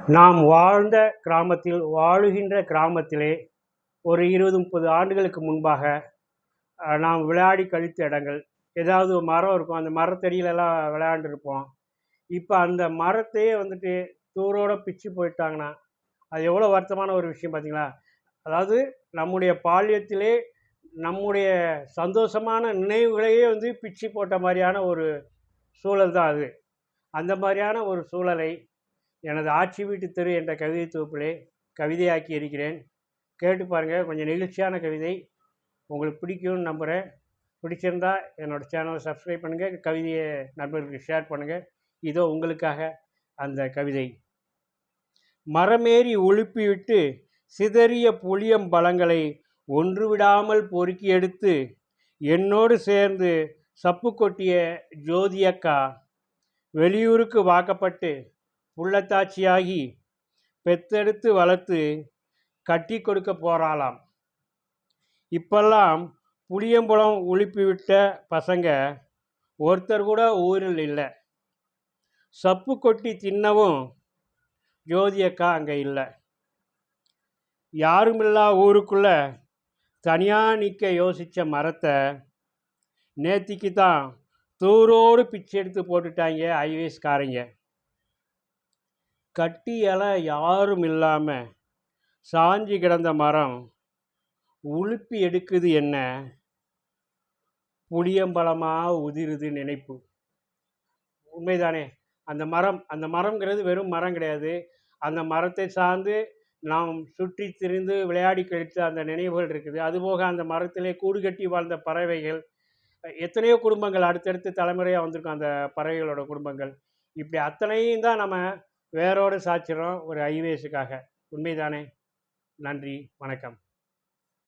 நாம் வாழுகின்ற கிராமத்திலே ஒரு 20-30 ஆண்டுகளுக்கு முன்பாக நாம் விளையாடி கழித்த இடங்கள், ஏதாவது ஒரு மரம் இருக்கும், அந்த மரத்தடியிலலாம் விளையாண்டுருப்போம். இப்போ அந்த மரத்தையே வந்துட்டு தூரோட பிச்சு போயிட்டாங்கன்னா, அது எவ்வளோ வருத்தமான ஒரு விஷயம் பார்த்தீங்களா? அதாவது நம்முடைய பால்யத்திலே நம்முடைய சந்தோஷமான நினைவுகளையே பிச்சு போட்ட மாதிரியான ஒரு சூழல் தான் அது. அந்த மாதிரியான ஒரு சூழலை எனது ஆட்சி வீட்டு தெரு என்ற கவிதை தொகுப்பிலே கவிதையாக்கி இருக்கிறேன். கேட்டு பாருங்கள். கொஞ்சம் நெகிழ்ச்சியான கவிதை, உங்களுக்கு பிடிக்கும்னு நம்புகிறேன். பிடிச்சிருந்தா என்னோடய சேனலை சப்ஸ்கிரைப் பண்ணுங்கள், கவிதையை நண்பர்களுக்கு ஷேர் பண்ணுங்கள். இதோ உங்களுக்காக அந்த கவிதை. மரமேறி உழுப்பிவிட்டு சிதறிய புளியம்பழங்களை ஒன்று விடாமல் பொறுக்கி எடுத்து என்னோடு சேர்ந்து சப்பு கொட்டிய ஜோதியக்கா வெளியூருக்கு வாக்கப்பட்டு புள்ளத்தாச்சியாகி பெத்தெடுத்து வளர்த்து கட்டி கொடுக்க போகிறாளாம். இப்பெல்லாம் புளியம்பழம் உழுப்பிவிட்ட பசங்க ஒருத்தர் கூட ஊரில் இல்லை. சப்பு கொட்டி தின்னவும் ஜோதியக்கா அங்கே இல்லை. யாருமில்லா ஊருக்குள்ளே தனியாக நிற்க யோசித்த மரத்தை நேத்திக்கு தான் தூரோடு பிச்சு எடுத்து போட்டுட்டாங்க ஐவேஸ்காரங்க. கட்டி இலை யாரும் இல்லாமல் சாஞ்சி கிடந்த மரம் உழுப்பி எடுக்குது என்ன, புளியம்பழமாக உதிருது நினைப்பு. உண்மைதானே? அந்த மரம்ங்கிறது வெறும் மரம் கிடையாது. அந்த மரத்தை சார்ந்து நாம் சுற்றி திரிந்து விளையாடி கழித்த அந்த நினைவுகள் இருக்குது. அதுபோக அந்த மரத்திலே கூடு கட்டி வாழ்ந்த பறவைகள், எத்தனையோ குடும்பங்கள் அடுத்தடுத்து தலைமுறையாக வந்திருக்கும் அந்த பறவைகளோட குடும்பங்கள். இப்படி அத்தனையும் தான் நம்ம வேரோடு சாய்ச்சிடறோம் ஒரு ஐவேஸுக்காக. உண்மைதானே? நன்றி, வணக்கம்.